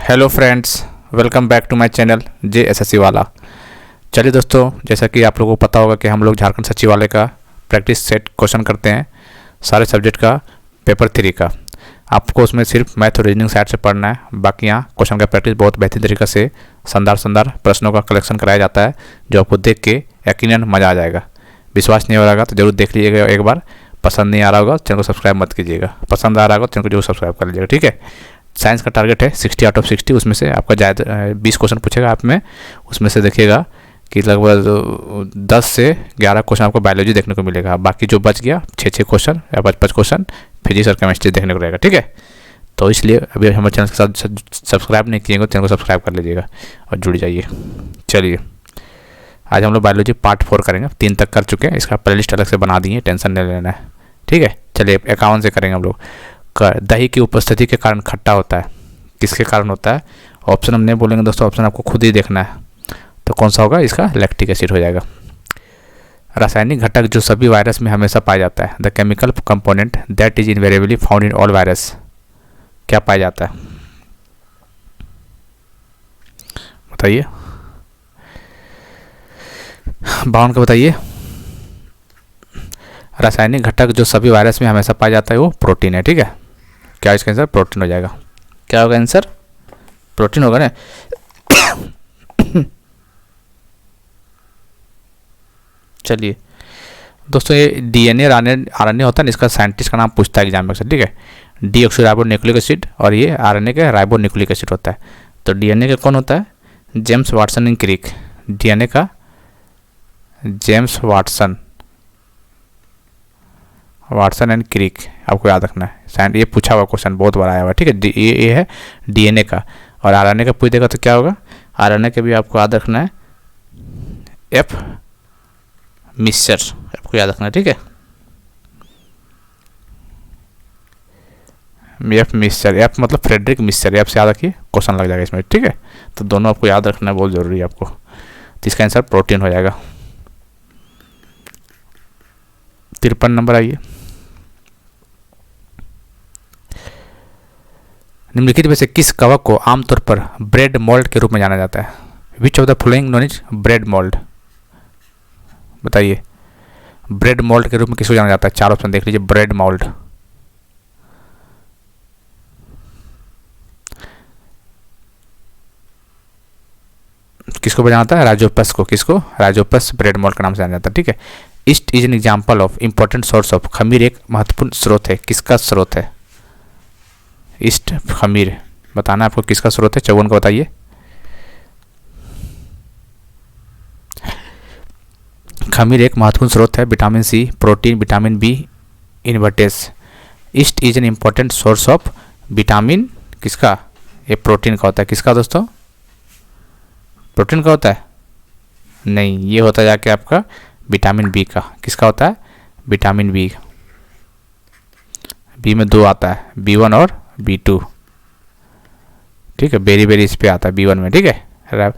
Hello friends, welcome back to my channel JSSC वाला। चलिए दोस्तों, जैसा कि आप लोगों को पता होगा कि हम लोग झारखंड सचिवालय का प्रैक्टिस सेट क्वेश्चन करते हैं सारे सब्जेक्ट का पेपर 3 का। आपको उसमें सिर्फ मैथ और रीजनिंग साइड से पढ़ना है, बाकी यहाँ क्वेश्चन का प्रैक्टिस बहुत बेहतरीन तरीके से शानदार प्रश्नों का कलेक्शन कराया जाता है, जो आपको देख के यकीनन मज़ा आ जाएगा। विश्वास नहीं हो रहा तो जरूर देख लीजिएगा एक बार। पसंद नहीं आ रहा होगा चैनल को सब्सक्राइब मत कीजिएगा, पसंद आ रहा होगा चैनल को जरूर सब्सक्राइब कर लीजिएगा, ठीक है। साइंस का टारगेट है 60 आउट ऑफ 60, उसमें से आपका ज़्यादा 20 क्वेश्चन पूछेगा आप में, उसमें से देखिएगा कि लगभग 10 से 11 क्वेश्चन आपको बायोलॉजी देखने को मिलेगा। बाकी जो बच गया 6 क्वेश्चन या 5 क्वेश्चन फिजिक्स और केमिस्ट्री देखने को रहेगा, ठीक है। तो इसलिए अभी हमारे चैनल के साथ सब्सक्राइब नहीं किएगा, चैनल को सब्सक्राइब कर लीजिएगा और जुड़ जाइए। चलिए, आज हम लोग बायोलॉजी पार्ट 4 करेंगे, 3 तक कर चुके हैं, इसका प्लेलिस्ट अलग से बना दिए, टेंशन नहीं लेना है, ठीक है। चलिए 51 से करेंगे हम लोग। दही की उपस्थिति के कारण खट्टा होता है, किसके कारण होता है? ऑप्शन हम नहीं बोलेंगे दोस्तों, ऑप्शन आपको खुद ही देखना है। तो कौन सा होगा? इसका लैक्टिक एसिड हो जाएगा। रासायनिक घटक जो सभी वायरस में हमेशा पाया जाता है, the chemical component that is invariably found in all virus, क्या पाया जाता है बताइए? 52 का बताइए। रासायनिक घटक जो सभी वायरस में हमेशा पाया जाता है वो प्रोटीन है, ठीक है। क्या इसका आंसर? प्रोटीन हो जाएगा। क्या होगा आंसर? प्रोटीन होगा ना। चलिए दोस्तों, ये DNA RNA होता है ना, इसका साइंटिस्ट का नाम पूछता है एग्जाम में, ठीक है। डीऑक्सीराइबोन्यूक्लिक एसिड और ये RNA का राइबोन्यूक्लिक एसिड होता है। तो DNA का कौन होता है? James Watson and Crick. DNA का जेम्स वाटसन एंड क्रिक, आपको याद रखना है। ये पूछा हुआ क्वेश्चन बहुत बार आया हुआ है, ठीक है। ये है DNA का, और RNA का पूछ देगा तो क्या होगा? RNA का भी आपको याद रखना है, F मिक्सचर, आपको याद रखना है, ठीक है। F मिक्सचर, F मतलब फ्रेडरिक मिक्सचर, F से याद रखिए, क्वेश्चन लग जाएगा इसमें, ठीक है। तो दोनों आपको याद रखना बहुत जरूरी है आपको। तो इसका आंसर प्रोटीन हो जाएगा। 53 नंबर आइए। निम्नलिखित में से किस कवक को आमतौर पर ब्रेड मोल्ड के रूप में जाना जाता है? विच of the following known is bread mould, बताइए। ब्रेड मोल्ड के रूप में किसको जाना जाता है? 4 ऑप्शन देख लीजिए। ब्रेड मोल्ड, किसको जाना जाता है? राइजोपस को। किसको? राइजोपस ब्रेड मोल्ड के नाम से जाना जाता है, ठीक है। East is an example of important source of, खमीर एक महत्वपूर्ण स्रोत है, किसका स्रोत है? ईस्ट खमीर, बताना आपको किसका स्रोत है। 54 को बताइए। खमीर एक महत्वपूर्ण स्रोत है vitamin C, protein, vitamin B, invertase. Yeast is an important source of vitamin, किसका? ये प्रोटीन का होता है। किसका दोस्तों? प्रोटीन का होता है? नहीं, ये होता है जाके आपका विटामिन B का। किसका होता है? Vitamin B। बी में 2 आता है, B1 और B2, ठीक है। बेरी इस पे आता है B1 में, ठीक है।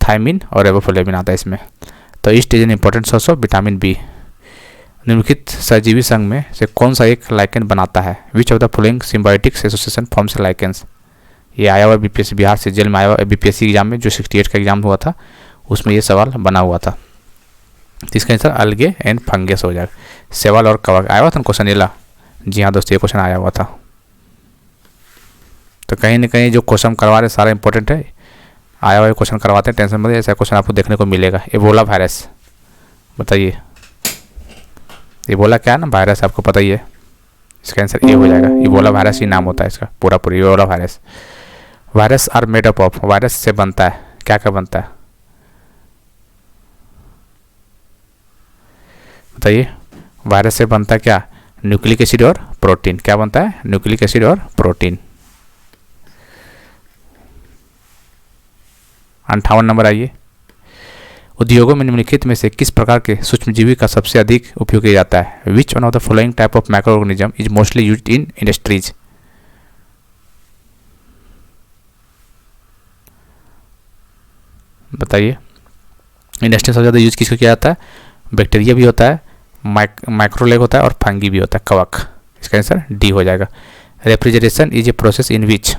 थायमिन और रेबोफ्लेविन आता है इसमें। तो east is an important source of vitamin B। निम्नलिखित सहजीवी संघ में से कौन सा एक लाइकेन बनाता है? विच of the following symbiotic association forms lichens. ये आया हुआ BPSC, बिहार से जेल में आया हुआ BPSC एग्जाम में, जो 68 का एग्जाम हुआ था, उसमें ये सवाल बना हुआ था। इसका आंसर अलगे एंड फंगस हो जाएगा। सेवल और कवक आया हुआ था क्वेश्चन येला। जी हाँ दोस्तों, ये क्वेश्चन आया हुआ था। तो कहीं ना कहीं जो क्वेश्चन करवा रहे सारा इंपॉर्टेंट है, आया हुआ क्वेश्चन करवाते हैं, टेंशन मत, ऐसा क्वेश्चन आपको देखने को मिलेगा। एबोला वायरस, बताइए। एबोला क्या है ना, वायरस, आपको पता ही है। इसका आंसर ए हो जाएगा। एबोला वायरस ही नाम होता है इसका पूरा Ebola virus. Virus are made up of, virus से बनता है, क्या क्या बनता है बताइए? वायरस से बनता है क्या? न्यूक्लिक एसिड और प्रोटीन। क्या बनता है? न्यूक्लिक एसिड और प्रोटीन। 58 नंबर आइए। उद्योगों में निम्नलिखित में से किस प्रकार के सूक्ष्मजीवी का सबसे अधिक उपयोग किया जाता है? Which one of the following type of micro organism is mostly used in industries. बताइए। इंडस्ट्री में सबसे ज़्यादा यूज किसको किया जाता है? बैक्टीरिया भी होता है, माइक्रोलेग होता है और फंगी भी होता है, कवक। इसका आंसर डी हो जाएगा। Refrigeration is a process in which,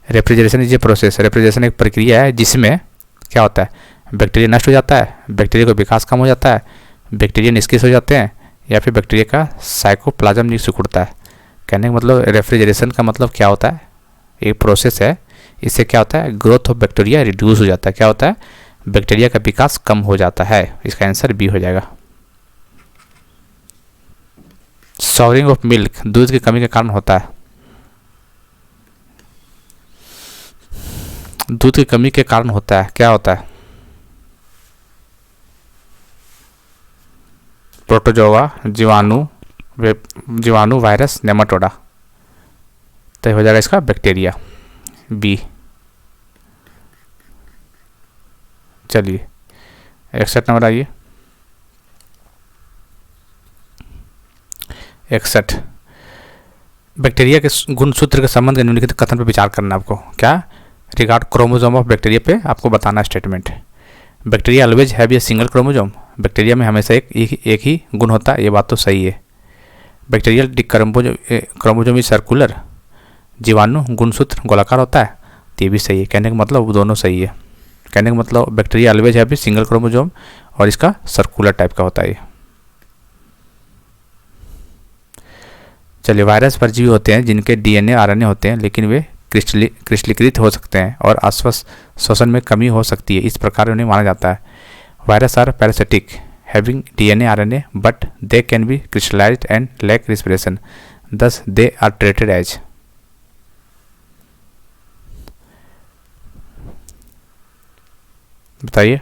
refrigeration is a process, refrigeration एक प्रक्रिया है जिसमें क्या होता है, बैक्टीरिया नष्ट हो जाता है, बैक्टीरिया का विकास कम हो जाता है, बैक्टीरिया निष्क्रिय हो जाते हैं, या फिर बैक्टीरिया का साइकोप्लाज्म सिकुड़ता है। कहने का मतलब रेफ्रिजरेशन का मतलब क्या होता है, एक प्रोसेस है, इससे क्या होता है, ग्रोथ ऑफ बैक्टीरिया रिड्यूस हो जाता है, क्या होता है, बैक्टीरिया का विकास कम हो जाता है। इसका आंसर बी हो जाएगा। सॉवरिंग ऑफ मिल्क दूध की कमी के कारण होता है, दूध की कमी के कारण होता है, क्या होता है, प्रोटोजोआ, जीवाणु, वायरस, नेमाटोडा। तो हो जाएगा इसका बैक्टीरिया, बी। चलिए 61 नंबर आइए। 61 बैक्टीरिया के गुणसूत्र के संबंध के निम्नलिखित कथन पर विचार करना आपको। क्या, रिगार्ड क्रोमोजोम ऑफ बैक्टीरिया पे आपको बताना statement. Bacteria always have a single chromosome, bacteria में हमेशा एक ही गुण होता है, ये बात तो सही है। बैक्टीरियल क्रोमोजोम इज सर्कुलर, जीवाणु गुणसूत्र गोलाकार होता है, तो ये भी सही है। कहने का मतलब दोनों सही है। कहने का मतलब bacteria always have a single chromosome और इसका सर्कुलर टाइप का होता है ये। चलिए, वायरस परजीवी होते हैं जिनके डीएनए आरएनए होते हैं, लेकिन वे क्रिस्टलीकृत हो सकते हैं और श्वसन में कमी हो सकती है, इस प्रकार उन्हें माना जाता है। Virus are parasitic having DNA RNA but they can be crystallized and lack respiration, thus they are treated as. बताइए।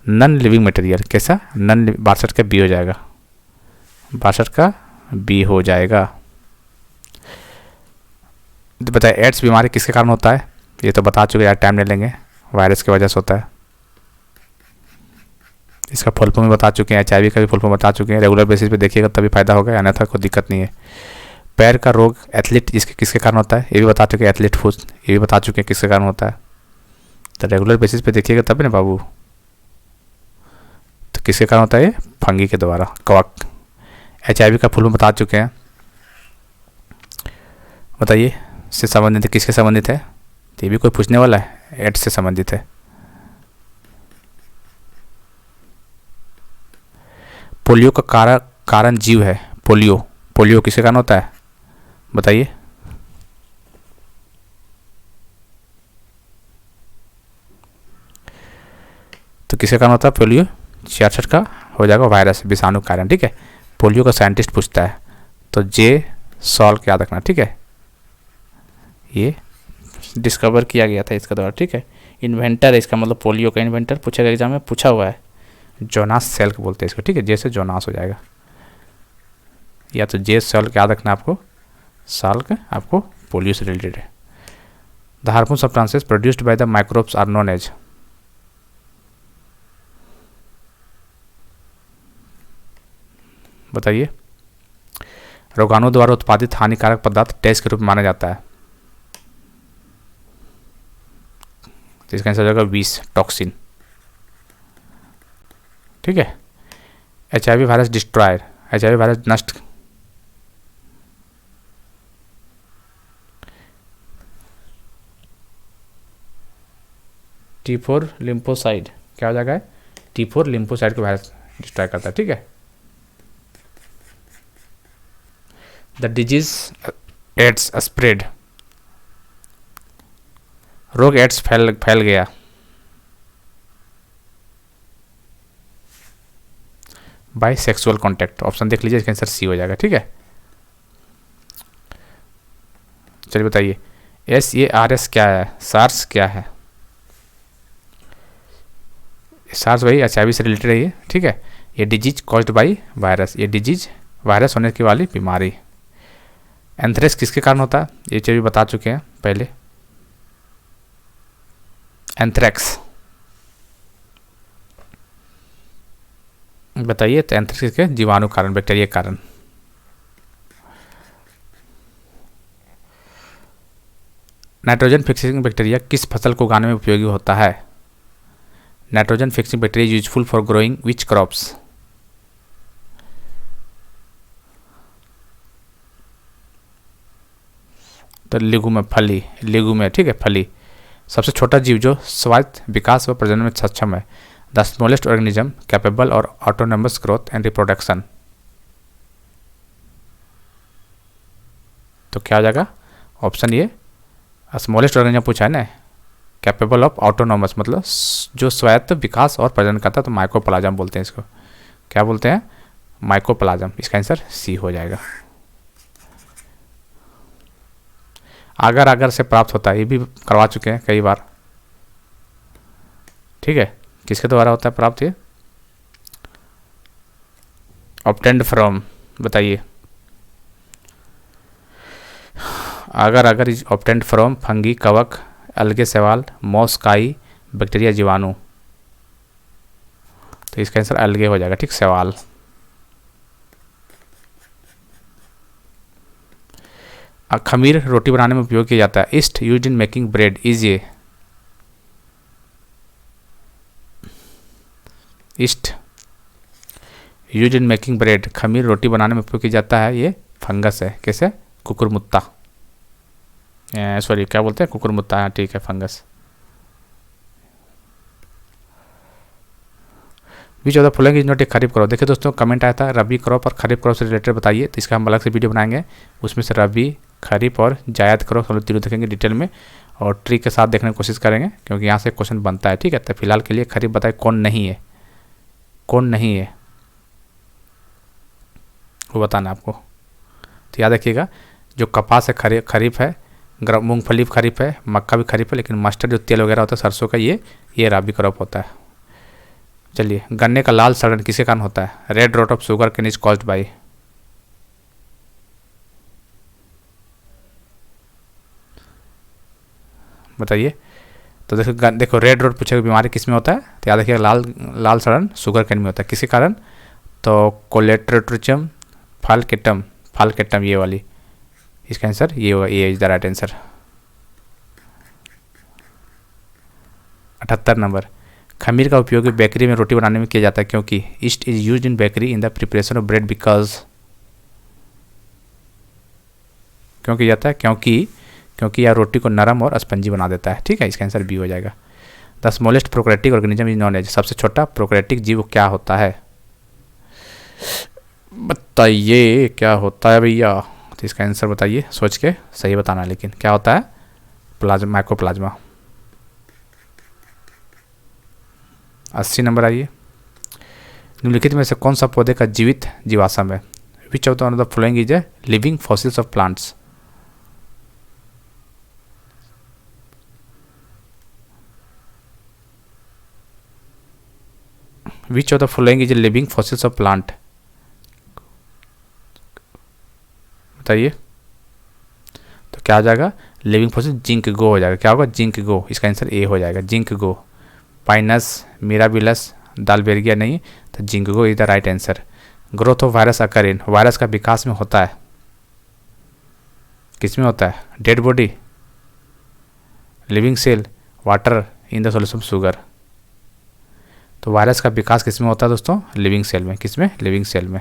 नॉन लिविंग मटेरियल कैसा, नॉन 62 का बी हो जाएगा, 62 का बी हो जाएगा। बताइए, एड्स बीमारी किसके कारण होता है, ये तो बता चुके यार, टाइम ले लेंगे। वायरस की वजह से होता है, इसका फुल फॉर्म भी बता चुके हैं, HIV का भी फुल फॉर्म बता चुके हैं। रेगुलर बेसिस पे देखिएगा तभी फायदा होगा, अन्यथा कोई दिक्कत नहीं है। पैर का रोग एथलीट इसके किसके कारण होता है, ये भी बता चुके हैं। एथलीट फुट ये भी बता चुके हैं किसके कारण होता है, तो रेगुलर बेसिस पे देखिएगा तभी ना बाबू। तो किसके कारण होता है, फंगी के द्वारा, कवक। HIV का फुल फॉर्म बता चुके हैं। बताइए, से संबंधित है, किसके संबंधित है, तो ये भी कोई पूछने वाला है, एड्स से संबंधित है। पोलियो का कारण जीव है, पोलियो किसके कारण होता है, बताइए। तो किसके कारण होता है पोलियो, 66 का हो जाएगा वायरस, विषाणु कारण। ठीक है, पोलियो का साइंटिस्ट पूछता है तो जे सॉल्व याद रखना। ठीक है, ये डिस्कवर किया गया था इसका द्वारा। ठीक है, इन्वेंटर है इसका मतलब, पोलियो का इन्वेंटर पूछेगा एग्जाम में, पूछा हुआ है। जोनास सेल्क बोलते हैं इसको। ठीक है, जे से जोनास हो जाएगा, या तो जे सेल्क याद रखना आपको, साल्क आपको पोलियो से रिलेटेड है। The harmful substances produced by the microbes are known as, बताइए। रोगाणु द्वारा उत्पादित हानिकारक पदार्थ टेस्ट के रूप में माना जाता है, तो इसका आंसर हो जाएगा विष, टॉक्सिन। ठीक है, HIV virus destroyer, HIV virus नष्ट, T4 लिम्फोसाइड क्या हो जाएगा, T4 लिम्फोसाइड को वायरस डिस्ट्रॉय करता है। ठीक है, द डिजीज एड्स स्प्रेड, रोग एड्स फैल गया, बाय सेक्सुअल कॉन्टैक्ट। ऑप्शन देख लीजिए, इसका आंसर सी हो जाएगा। ठीक है, चलिए बताइए, SARS क्या है, सार्स क्या है, सार्स वही HIV से रिलेटेड है ये। ठीक है, ये डिजीज कॉज्ड बाय वायरस, ये डिजीज वायरस होने की वाली बीमारी। एंथ्रेक्स किसके कारण होता है, ये चीज़ भी बता चुके हैं पहले। एंथ्रेक्स बताइए, तो एंथ्रेक्स किसके, जीवाणु कारण, बैक्टीरिया के कारण। नाइट्रोजन फिक्सिंग बैक्टीरिया किस फसल को उगाने में उपयोगी होता है, nitrogen fixing bacteria useful for growing which crops, तो लिगुमे फली, लिगुमे, ठीक है, फली। सबसे छोटा जीव जो स्वायत्त विकास व प्रजनन में सक्षम है। द स्मॉलेस्ट ऑर्गेनिज्म कैपेबल और ऑटोनोमस ग्रोथ एंड रिप्रोडक्शन। तो क्या हो जाएगा ऑप्शन ये, स्मॉलेस्ट ऑर्गेनिज्म पूछा है ना, कैपेबल ऑफ ऑटोनोमस मतलब जो स्वायत्त विकास और प्रजनन करता है, तो माइकोप्लाज्म बोलते हैं इसको। क्या बोलते हैं? माइकोप्लाज्म। इसका आंसर सी हो जाएगा। आगर आगर से प्राप्त होता है, ये भी करवा चुके हैं कई बार, ठीक है। किसके द्वारा होता है प्राप्त? ये ऑब्टेन्ड फ्रॉम, बताइए। Agar Agar is obtained from fungi, कवक, अलगे, शैवाल, मॉस, काई, बैक्टीरिया, जीवाणु। तो इसका आंसर अलगे हो जाएगा, ठीक, शैवाल। खमीर रोटी बनाने में उपयोग किया जाता है। Yeast used in making bread is ये, yeast used in making bread, खमीर रोटी बनाने में उपयोग किया जाता है। ये फंगस है। कैसे? कुकुरमुत्ता, सॉरी क्या बोलते हैं, कुकुरमुत्ता, ठीक है, fungus. Beach of the following is not a kharif crop. देखिए दोस्तों, कमेंट आया था रबी क्रॉप और खरीफ क्रॉप से रिलेटेड बताइए, तो इसका हम अलग से वीडियो बनाएंगे। उसमें से रबी, खरीफ और जायद क्रॉप हम लोग तीनों देखेंगे डिटेल में, और ट्री के साथ देखने की कोशिश करेंगे, क्योंकि यहाँ से क्वेश्चन बनता है, ठीक है। तो फिलहाल के लिए खरीफ बताइए कौन नहीं है, कौन नहीं है वो बताना आपको। तो याद रखिएगा, जो कपास है खरीफ है, मूंगफली खरीफ है, मक्का भी खरीफ है, लेकिन मस्टर्ड जो तेल वगैरह होता है सरसों का, ये रबी क्रॉप होता है। चलिए, गन्ने का लाल सड़न किसके कारण होता है? Red rot of sugar cane is caused by, बताइए। तो देखो रेड रॉट पूछेगा बीमारी किस में होता है, तो याद रखिएगा लाल सड़न शुगर कैन में होता है। किसके कारण? तो कोलेट्रोट्रिचम फालकेटम, ये वाली। इसका आंसर ये होगा, ये is the right answer. 78 number, खमीर का उपयोग बेकरी में रोटी बनाने में किया जाता है, क्योंकि east is used in bakery in the preparation of bread because, क्यों किया जाता है? क्योंकि यह रोटी को नरम और स्पंजी बना देता है, ठीक है। इसका आंसर बी हो जाएगा। The smallest prokaryotic organism is known as, सबसे छोटा प्रोकैरियोटिक जीव क्या होता है? बताइए क्या होता है भैया? तो इसका आंसर बताइए, सोच के सही बताना, लेकिन क्या होता है? Plasma, mycoplasma. 80 नंबर आइए, निम्नलिखित में से कौन सा पौधे का जीवित जीवाश्म है? विच of the following is a living fossils of plants? Which of the following is a living fossils of plant, बताइए। तो क्या हो जाएगा? लिविंग फॉसिल जिंक गो हो जाएगा। क्या होगा? Ginkgo. इसका आंसर ए हो जाएगा, ginkgo. Pinus, Mirabilis, Dalbergia नहीं, तो ginkgo is the right answer. Growth of virus occur in, वायरस का विकास में होता है, किस में होता है? Dead body, living cell, water in the solution of sugar. तो वायरस का विकास किस में होता है दोस्तों? लिविंग सेल में। किस में? लिविंग सेल में।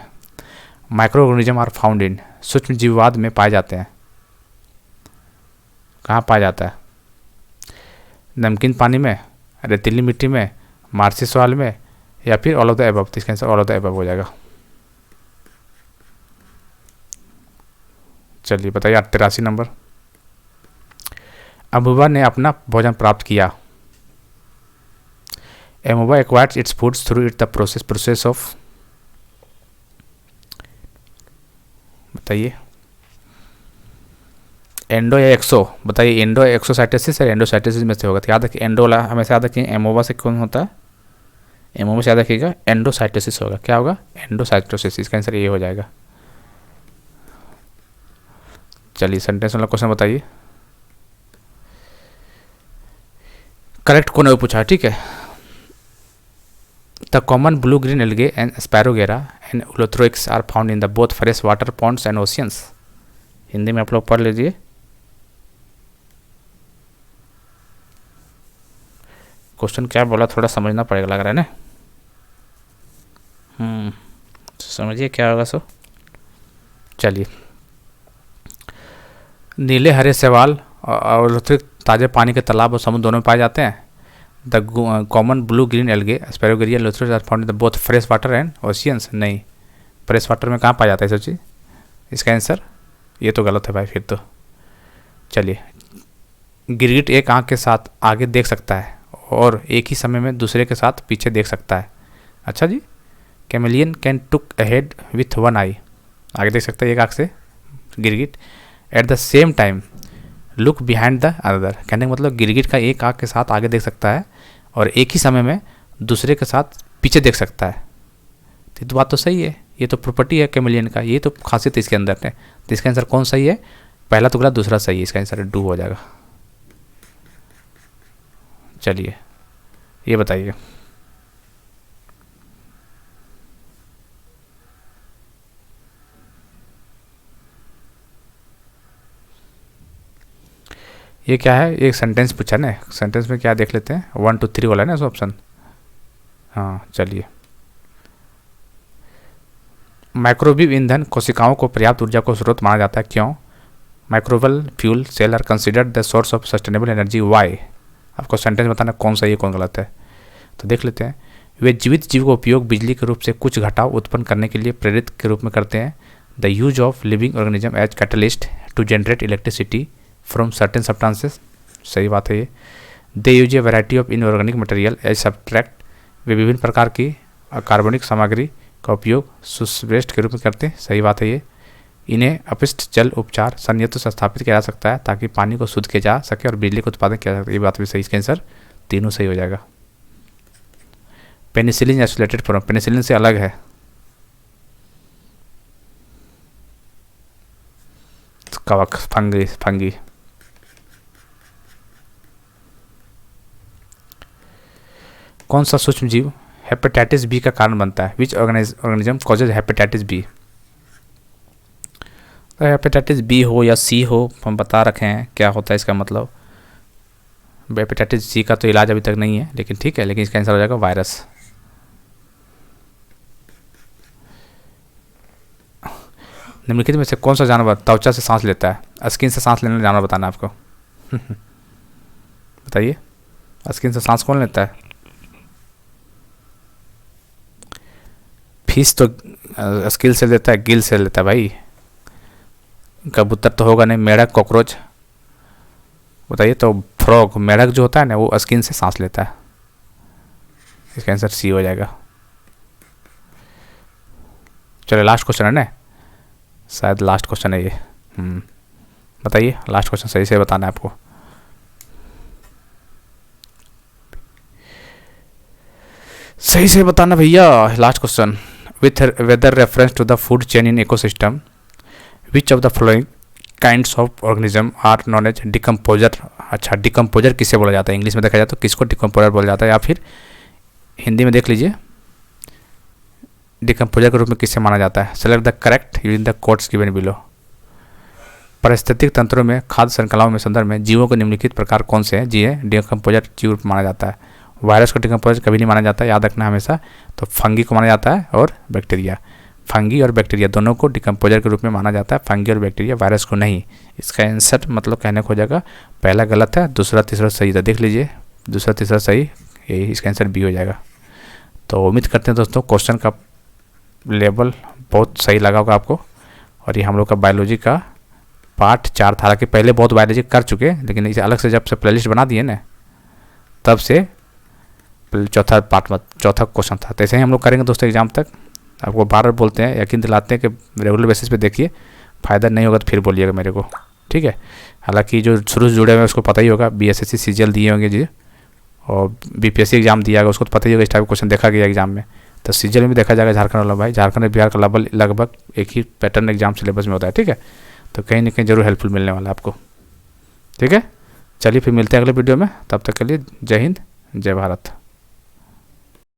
Micro organism are found in, सूक्ष्म जीववाद में पाए जाते हैं। कहाँ पाया जाता है? नमकीन पानी में, रेतीली मिट्टी में, मार्सी सॉइल में, या फिर ऑल ऑफ द एबव। इसका answer all of the above हो जाएगा। चलिए बताइए 83 नंबर, अमूबा ने अपना भोजन प्राप्त किया। Amoeba acquires its foods through it the process of, बताइए। एंडो या एक्सो, बताइए। एंडो एक्सोसाइटोसिस या एंडोसाइटोसिस में से होगा। तो याद रखिए, एंडो वाला हमेशा याद रखिए, एमोबा से कौन होता है? एमोबा से याद रखिएगा एंडोसाइटोसिस होगा। क्या होगा? एंडोसाइटोसिस। इसका आंसर ये हो जाएगा। चलिए सेंटेंस वाला क्वेश्चन बताइए। करेक्ट कौन है वो पूछा, ठीक है। The common blue green algae and spirogyra and ulothrix are found in the both fresh water ponds and oceans. Hindi में आप लोग पढ़ लीजिए। क्वेश्चन क्या बोला थोड़ा समझना पड़ेगा, लग रहा है ना। समझिए क्या होगा सो। चलिए, नीले हरे शैवाल और अतिरिक्त ताज़े पानी के तालाब और समुद्र दोनों में पाए जाते हैं। The common blue green algae spirogyra ulothrix are found in the both fresh water and oceans. नहीं, फ्रेश वाटर में कहाँ पाया जाता है सोचिए। इसका आंसर ये तो गलत है भाई फिर तो। चलिए, गिरगिट एक आंख के साथ आगे देख सकता है और एक ही समय में दूसरे के साथ पीछे देख सकता है। अच्छा जी। Chameleon can look ahead with one eye, आगे देख सकता है एक आंख से गिरगिट। At the same time look behind the other, कहने का मतलब गिरगिट का एक आंख के साथ आगे देख सकता है और एक ही समय में दूसरे के साथ पीछे देख सकता है। तो बात तो सही है, ये तो प्रॉपर्टी है कैमेलियन का, ये तो खासियत इसके अंदर है। तो इसका आंसर कौन सही है? पहला तो गलत, दूसरा सही है। इसका आंसर डू हो जाएगा। चलिए ये बताइए, ये क्या है? एक सेंटेंस पूछा ना, सेंटेंस में क्या देख लेते हैं, 1 2 3 वाला है ना ऑप्शन। हाँ चलिए, माइक्रोवेव ईंधन कोशिकाओं को पर्याप्त ऊर्जा को स्रोत माना जाता है, क्यों? Microbial fuel cell are considered the source of sustainable energy, why? आपको सेंटेंस बताना कौन सही है कौन गलत है। तो देख लेते हैं। वे जीवित जीव का उपयोग बिजली के रूप से कुछ घटाव उत्पन्न करने के लिए प्रेरित के रूप में करते हैं। The use of living organism as catalyst to generate electricity from certain substances, सही बात है ये। They use a variety of inorganic material as substrate, वे विभिन्न प्रकार की कार्बनिक सामग्री का उपयोग सुब्स्ट्रेट के रूप में करते हैं, सही बात है ये। इन्हें अपशिष्ट जल उपचार संयंत्र से स्थापित किया जा सकता है ताकि पानी को शुद्ध किया जा सके और बिजली का उत्पादन किया जा सके, ये बात भी सही। इसका आंसर तीनों सही हो जाएगा। पेनिसिलिन आइसोलेटेड फ्रॉम, पेनिसिलिन से अलग है। कवक, फंगी, फंगी। कौन सा सूक्ष्म जीव हेपेटाइटिस बी का कारण बनता है? Which organism causes hepatitis B? तो हेपेटाइटिस बी हो या सी हो, हम बता रखे हैं क्या होता है इसका मतलब। हेपेटाइटिस सी का तो इलाज अभी तक नहीं है, लेकिन ठीक है, लेकिन इसका आंसर हो जाएगा वायरस। निम्नलिखित में से कौन सा जानवर त्वचा से सांस लेता है? स्किन से सांस लेने वाला जानवर बताना आपको। बताइए, स्किन से सांस कौन लेता है? फिश तो स्किल से लेता है, गिल से लेता है भाई। कबूतर तो होगा नहीं, मेढक, कॉकरोच बताइए। तो फ्रॉग, मेढक जो होता है ना, वो स्किन से सांस लेता है। इसका आंसर सी हो जाएगा। चलो लास्ट क्वेश्चन है ना, शायद लास्ट क्वेश्चन है ये। बताइए, लास्ट क्वेश्चन सही से बताना है आपको। सही से बताना भैया, last question. With whether reference to the food chain in ecosystem, which of the following kinds of organism are known as decomposer? अच्छा, डिकम्पोजर किसे बोला जाता है? इंग्लिश में देखा जाए तो किसको डिकम्पोजर बोला जाता है, या फिर हिंदी में देख लीजिए डिकम्पोजर के रूप में किसे माना जाता है? Select the correct using the codes given below. पारिस्थितिक तंत्रों में खाद्य श्रृंखलाओं में संदर्भ में जीवों को निम्नलिखित प्रकार कौन से हैं जी डिकम्पोजर जीव रूप माना जाता है? वायरस को डिकम्पोजर कभी नहीं माना जाता, याद रखना हमेशा। तो फंगी को माना जाता है और बैक्टीरिया, फंगी और बैक्टीरिया दोनों को डिकम्पोजर के रूप में माना जाता है, फंगी और बैक्टीरिया, वायरस को नहीं। इसका आंसर मतलब कहने को हो जाएगा पहला गलत है, दूसरा तीसरा सही था। देख लीजिए, दूसरा तीसरा सही, यही इसका आंसर बी हो जाएगा। तो उम्मीद करते हैं दोस्तों क्वेश्चन का लेवल बहुत सही लगा होगा आपको। और ये हम लोग का बायोलॉजी का पार्ट 4 था। हालांकि पहले बहुत बायोलॉजी कर चुके हैं, लेकिन इसे अलग से जब से प्लेलिस्ट बना दिए ना, तब से चौथा क्वेश्चन था। तो ऐसे ही हम लोग करेंगे दोस्तों एग्जाम तक। आपको बार बार बोलते हैं, यकीन दिलाते हैं कि रेगुलर बेसिस पे देखिए, फ़ायदा नहीं होगा तो फिर बोलिएगा मेरे को, ठीक है। हालांकि जो शुरू से जुड़े हुए हैं उसको पता ही होगा, BSSC CGL दिए होंगे जी, और BPSC एग्जाम दिया होगा, उसको तो पता ही होगा इस टाइप का क्वेश्चन देखा गया एग्जाम में। तो CGL में भी देखा जाएगा झारखंड वाला भाई, झारखंड और बिहार का लगभग एक ही पैटर्न एग्जाम सिलेबस में होता है, ठीक है। तो कहीं ना कहीं जरूर हेल्पफुल मिलने वाला है आपको, ठीक है। चलिए फिर मिलते हैं अगले वीडियो में, तब तक के लिए जय हिंद, जय भारत।